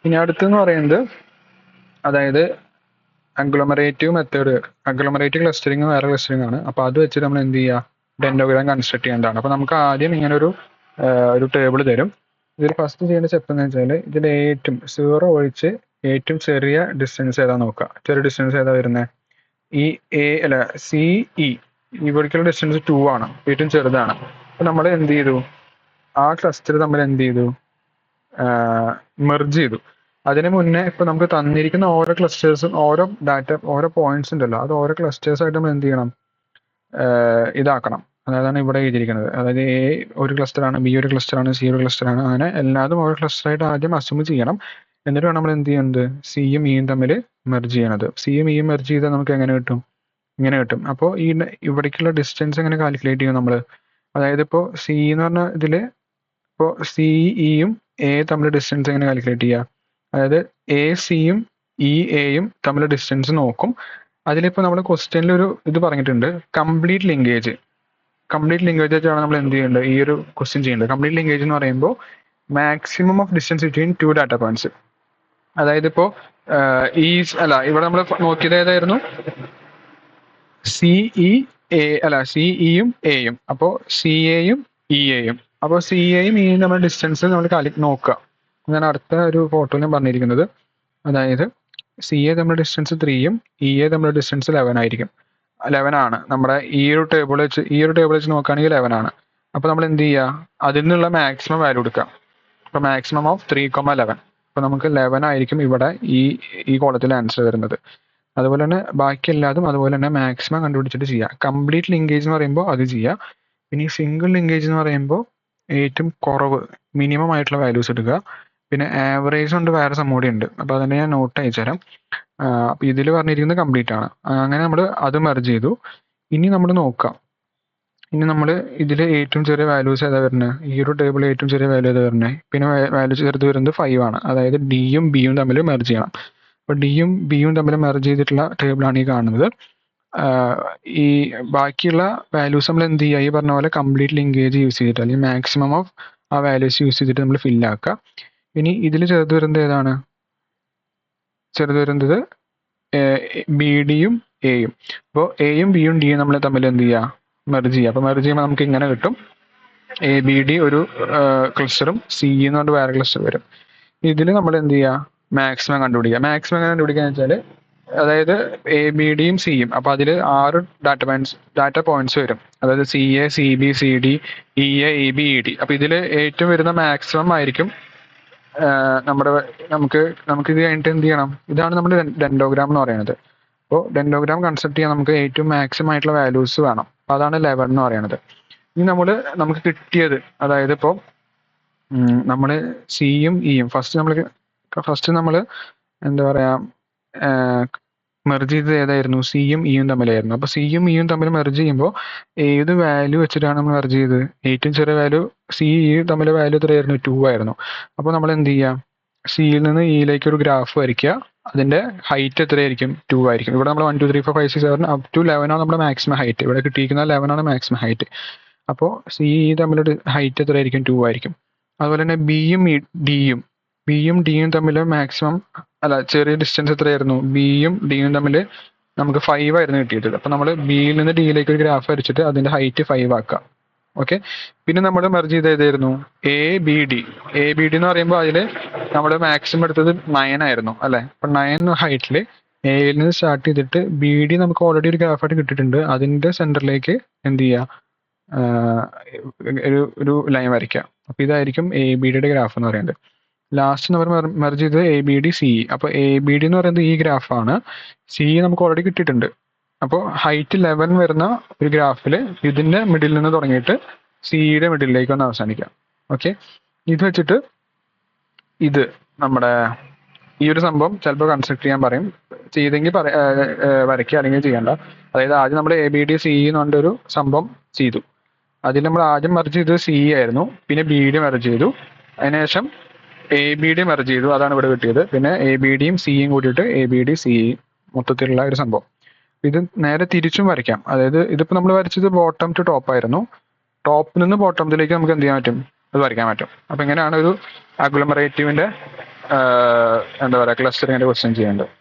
ഇനി അടുത്തെന്ന് പറയുന്നത് അതായത് അഗ്ലോമറേറ്റീവ് ക്ലസ്റ്ററിങ് വേറെ ക്ലസ്റ്ററിങ് ആണ്. അപ്പോൾ അത് വെച്ചിട്ട് നമ്മൾ എന്ത് ചെയ്യുക, ഡെൻഡോഗ്രാം കൺസ്ട്രക്ട് ചെയ്യേണ്ടതാണ്. അപ്പോൾ നമുക്ക് ആദ്യം ഇങ്ങനെ ഒരു ടേബിൾ തരും. ഇതിൽ ഫസ്റ്റ് ചെയ്യേണ്ട സ്റ്റെപ്പ് എന്ന് വെച്ചാൽ ഇതിൽ ഏറ്റവും 0 ഒഴിച്ച് ഏറ്റവും ചെറിയ ഡിസ്റ്റൻസ് ഏതാ നോക്കുക. ചെറിയ ഡിസ്റ്റൻസ് ഏതാ വരുന്നത്? ഈ CE ഇവിടേക്കുള്ള ഡിസ്റ്റൻസ് 2 ആണ്, ഏറ്റവും ചെറുതാണ്. അപ്പോൾ നമ്മൾ എന്ത് ചെയ്തു, ആ ക്ലസ്റ്റർ തമ്മിൽ എന്ത് ചെയ്തു, മെർജ് ചെയ്തു. അതിന് മുന്നേ ഇപ്പൊ നമുക്ക് തന്നിരിക്കുന്ന ഓരോ ക്ലസ്റ്റേഴ്സും ഓരോ പോയിന്റ്സ് ഉണ്ടല്ലോ, അത് ഓരോ ക്ലസ്റ്റേഴ്സ് ആയിട്ട് നമ്മൾ എന്ത് ചെയ്യണം, ഇതാക്കണം. അതാണ് ഇവിടെ എഴുതിയിരിക്കുന്നത്. അതായത് A ഒരു ക്ലസ്റ്റർ ആണ്, B ഒരു ക്ലസ്റ്റർ ആണ്, C ഒരു ക്ലസ്റ്റർ ആണ്. അങ്ങനെ എല്ലാതും ഓരോ ക്ലസ്റ്റർ ആയിട്ട് ആദ്യം അസ്യൂം ചെയ്യണം. എന്നിട്ട് വേണം നമ്മൾ എന്ത് ചെയ്യുന്നത്, സിയും ഇയും തമ്മിൽ മെർജ് ചെയ്യണത്. സിയും ഇയും മെർജ് ചെയ്താൽ നമുക്ക് എങ്ങനെ കിട്ടും, ഇങ്ങനെ കിട്ടും. അപ്പോൾ ഇവിടേക്കുള്ള ഡിസ്റ്റൻസ് എങ്ങനെ കാൽക്കുലേറ്റ് ചെയ്യും നമ്മൾ? അതായത് ഇപ്പോൾ സി എന്ന് പറഞ്ഞ ഇതില് ഇപ്പോൾ CEയും A തമ്മിൽ ഡിസ്റ്റൻസ് എങ്ങനെ കാൽക്കുലേറ്റ് ചെയ്യുക? അതായത് ACയും EAയും തമ്മിൽ ഡിസ്റ്റൻസ് നോക്കും. അതിലിപ്പോൾ നമ്മൾ ക്വസ്റ്റ്യനിൽ ഒരു ഇത് പറഞ്ഞിട്ടുണ്ട്, കംപ്ലീറ്റ് ലിങ്കേജ് വെച്ചാണ് നമ്മൾ എന്ത് ചെയ്യേണ്ടത്, ഈ ഒരു ക്വസ്റ്റ്യൻ ചെയ്യേണ്ടത്. കംപ്ലീറ്റ് ലിങ്കേജ് എന്ന് പറയുമ്പോൾ maximum of distance between 2 data points. അതായത് ഇപ്പോൾ ഇവിടെ നമ്മൾ നോക്കിയത് ഏതായിരുന്നു, CEയും Aയും. അപ്പോൾ CAയും EAയും. അപ്പോൾ CAയും Eയും നമ്മുടെ ഡിസ്റ്റൻസ് നമ്മൾ നോക്കുക. ഞാൻ അടുത്ത ഒരു ഫോട്ടോയിലും പറഞ്ഞിരിക്കുന്നത്. അതായത് CA തമ്മിലുള്ള ഡിസ്റ്റൻസ് 3യും EA തമ്മിലുള്ള ഡിസ്റ്റൻസ് 11 ആയിരിക്കും. 11 ആണ്. നമ്മുടെ ഈ ഒരു ടേബിൾ വെച്ച് നോക്കുകയാണെങ്കിൽ 11 ആണ്. അപ്പോൾ നമ്മൾ എന്ത് ചെയ്യുക, അതിൽ നിന്നുള്ള മാക്സിമം വാല്യൂ എടുക്കാം. അപ്പോൾ മാക്സിമം ഓഫ് 3,11. അപ്പോൾ നമുക്ക് 11 ആയിരിക്കും ഇവിടെ ഈ കോളത്തിൽ ആൻസർ വരുന്നത്. അതുപോലെ തന്നെ ബാക്കി എല്ലാതും അതുപോലെ തന്നെ മാക്സിമം കണ്ടുപിടിച്ചിട്ട് ചെയ്യാം. കംപ്ലീറ്റ് ലിങ്കേജ് എന്ന് പറയുമ്പോൾ അത് ചെയ്യാം. പിന്നെ ഈ സിംഗിൾ ലിങ്കേജ് എന്ന് പറയുമ്പോൾ ഏറ്റവും കുറവ് മിനിമം ആയിട്ടുള്ള വാല്യൂസ് എടുക്കുക. പിന്നെ ആവറേജ് കൊണ്ട് വേറെ സംഭവം കൂടി ഉണ്ട്. അപ്പോൾ അതിനെ ഞാൻ നോട്ട് അയച്ചുതരാം. അപ്പോൾ ഇതിൽ പറഞ്ഞിരിക്കുന്നത് കംപ്ലീറ്റ് ആണ്. അങ്ങനെ നമ്മൾ അത് മെർജ് ചെയ്തു. ഇനി നമ്മൾ നോക്കാം, ഇനി നമ്മൾ ഇതിൽ ഏറ്റവും ചെറിയ വാല്യൂസ് ഏതാ വരുന്നത്, ഈ ഒരു ടേബിൾ ഏറ്റവും ചെറിയ വാല്യൂ ഏതാ വരുന്നത്? പിന്നെ വാല്യൂ ചെറുത് വരുന്നത് 5 ആണ്. അതായത് ഡിയും ബിയും തമ്മിൽ മെർജ് ചെയ്യണം. അപ്പോൾ ഡിയും ബിയും തമ്മിൽ മെർജ് ചെയ്തിട്ടുള്ള ടേബിളാണ് ഈ കാണുന്നത്. ഈ ബാക്കിയുള്ള വാല്യൂസ് നമ്മൾ എന്ത് ചെയ്യുക, ഈ പറഞ്ഞ പോലെ കംപ്ലീറ്റ് ലിങ്കേജ് യൂസ് ചെയ്തിട്ട് അല്ലെങ്കിൽ മാക്സിമം ഓഫ് ആ വാല്യൂസ് യൂസ് ചെയ്തിട്ട് നമ്മൾ ഫില്ലാക്കുക. ഇനി ഇതിൽ ചെറുത് വരുന്നത് ഏതാണ്? ചെറുത് വരുന്നത് BDയും Aയും. അപ്പോൾ Aയും Bയും Dയും നമ്മൾ തമ്മിൽ എന്ത് ചെയ്യുക, മെർജ് ചെയ്യുക. അപ്പോൾ മെർജ് ചെയ്യുമ്പോൾ നമുക്ക് ഇങ്ങനെ കിട്ടും, ABD ഒരു ക്ലസ്റ്ററും CE എന്ന് പറഞ്ഞിട്ട് വേറെ ക്ലസ്റ്റർ വരും. ഇതിൽ നമ്മൾ എന്ത് ചെയ്യുക, മാക്സിമം കണ്ടുപിടിക്കുക. മാക്സിമം എങ്ങനെ കണ്ടുപിടിക്കുക എന്ന് വെച്ചാൽ, അതായത് ABDയും Cയും. അപ്പോൾ അതിൽ 6 ഡാറ്റ പോയിന്റ്സ് വരും. അതായത് CA CB CD EA EB ED. അപ്പോൾ ഇതിൽ ഏറ്റവും വരുന്ന മാക്സിമം ആയിരിക്കും നമുക്ക് ഇത് കഴിഞ്ഞിട്ട് എന്ത് ചെയ്യണം, ഇതാണ് നമ്മുടെ ഡെൻഡോഗ്രാം എന്ന് പറയുന്നത്. അപ്പോൾ ഡെൻഡോഗ്രാം കൺസെപ്റ്റ് ചെയ്യാൻ നമുക്ക് ഏറ്റവും മാക്സിമം ആയിട്ടുള്ള വാല്യൂസ് വേണം. അപ്പോൾ അതാണ് 11 എന്ന് പറയുന്നത്. ഇനി നമുക്ക് കിട്ടിയത്, അതായത് ഇപ്പോൾ നമ്മൾ സിയും ഇയും ഫസ്റ്റ് നമ്മൾ എന്താ പറയാ, മെർജ് ചെയ്തത് ഏതായിരുന്നു, സിയും ഇയും തമ്മിലായിരുന്നു. അപ്പോൾ സിയും ഇയും തമ്മിൽ മെർജ് ചെയ്യുമ്പോൾ ഏത് വാല്യൂ വെച്ചിട്ടാണ് നമ്മൾ മെർജ് ചെയ്തത്? ഏറ്റവും ചെറിയ വാല്യൂ CE തമ്മിലെ വാല്യൂ എത്രയായിരുന്നു? 2 ആയിരുന്നു. അപ്പോൾ നമ്മൾ എന്ത് ചെയ്യുക, സിയിൽ നിന്ന് ഇയിലേക്ക് ഒരു ഗ്രാഫ് വരയ്ക്കുക. അതിന്റെ ഹൈറ്റ് എത്രയായിരിക്കും? 2 ആയിരിക്കും. ഇവിടെ നമ്മൾ 1 2 3 4 5 6 7 അപ് ടു 11 ആണ് നമ്മുടെ മാക്സിമം ഹൈറ്റ്. ഇവിടെ കിട്ടിയിരിക്കുന്ന 11 ആണ് മാക്സിമം ഹൈറ്റ്. അപ്പോൾ CE തമ്മിലുള്ള ഹൈറ്റ് എത്രയായിരിക്കും? 2 ആയിരിക്കും. അതുപോലെ തന്നെ ബിയും ഡിയും തമ്മിൽ ചെറിയ ഡിസ്റ്റൻസ് എത്രയായിരുന്നു? ബിയും ഡിയും തമ്മിൽ നമുക്ക് 5 ആയിരുന്നു കിട്ടിയത്. അപ്പൊ നമ്മൾ ബിയിൽ നിന്ന് ഡിയിലേക്ക് ഒരു ഗ്രാഫ് വരച്ചിട്ട് അതിന്റെ ഹൈറ്റ് 5 ആക്കാം. ഓക്കെ. പിന്നെ നമ്മൾ മെർജ് ചെയ്ത് ഏതായിരുന്നു? ABD എന്ന് പറയുമ്പോൾ അതിൽ നമ്മൾ മാക്സിമം എടുത്തത് 9 ആയിരുന്നു അല്ലെ. അപ്പൊ 9 ഹൈറ്റിൽ എയിൽ നിന്ന് സ്റ്റാർട്ട് ചെയ്തിട്ട് BD നമുക്ക് ഓൾറെഡി ഒരു ഗ്രാഫായിട്ട് കിട്ടിയിട്ടുണ്ട്. അതിന്റെ സെന്ററിലേക്ക് എന്ത് ചെയ്യുക, ഒരു ലൈൻ വരയ്ക്കുക. അപ്പൊ ഇതായിരിക്കും ABDയുടെ ഗ്രാഫ് എന്ന് പറയുന്നത്. ലാസ്റ്റ് നമ്മൾ മെർജ് ചെയ്തത് ABD CE. അപ്പോൾ ABD എന്ന് പറയുന്നത് ഈ ഗ്രാഫാണ്. CE നമുക്ക് ഓൾറെഡി കിട്ടിയിട്ടുണ്ട്. അപ്പോൾ ഹൈറ്റ് 11 വരുന്ന ഒരു ഗ്രാഫിൽ ഇതിന്റെ മിഡിൽ നിന്ന് തുടങ്ങിയിട്ട് CEയുടെ മിഡിലേക്ക് ഒന്ന് അവസാനിക്കാം. ഓക്കെ. ഇത് വെച്ചിട്ട് ഇത് നമ്മുടെ ഈ ഒരു സംഭവം ചിലപ്പോൾ കൺസ്ട്രക്ട് ചെയ്യാൻ പറയും. ചെയ്തെങ്കിൽ വരയ്ക്കുക, അല്ലെങ്കിൽ ചെയ്യണ്ട. അതായത് ആദ്യം നമ്മൾ ABD CE എന്ന് പറഞ്ഞൊരു സംഭവം ചെയ്തു. അതിൽ നമ്മൾ ആദ്യം മെർജ് ചെയ്തത് CE ആയിരുന്നു. പിന്നെ BD മെർജ് ചെയ്തു. അതിനുശേഷം ABD മെർജ് ചെയ്തു. അതാണ് ഇവിടെ കിട്ടിയത്. പിന്നെ ABDയും CEയും കൂടിയിട്ട് ABD CE മൊത്തത്തിലുള്ള ഒരു സംഭവം. ഇത് നേരെ തിരിച്ചും വരയ്ക്കാം. അതായത് ഇതിപ്പോൾ നമ്മൾ വരച്ചത് ബോട്ടം ടു ടോപ്പ് ആയിരുന്നു. ടോപ്പിൽ നിന്ന് ബോട്ടത്തിലേക്ക് നമുക്ക് എന്ത് ചെയ്യാൻ പറ്റും, അത് വരയ്ക്കാൻ പറ്റും. അപ്പൊ ഇങ്ങനെയാണ് ഒരു അഗ്ലോമറേറ്റീവിന്റെ എന്താ പറയുക ക്ലസ്റ്ററിങ്ങിന്റെ ക്വസ്റ്റ്യൻ ചെയ്യേണ്ടത്.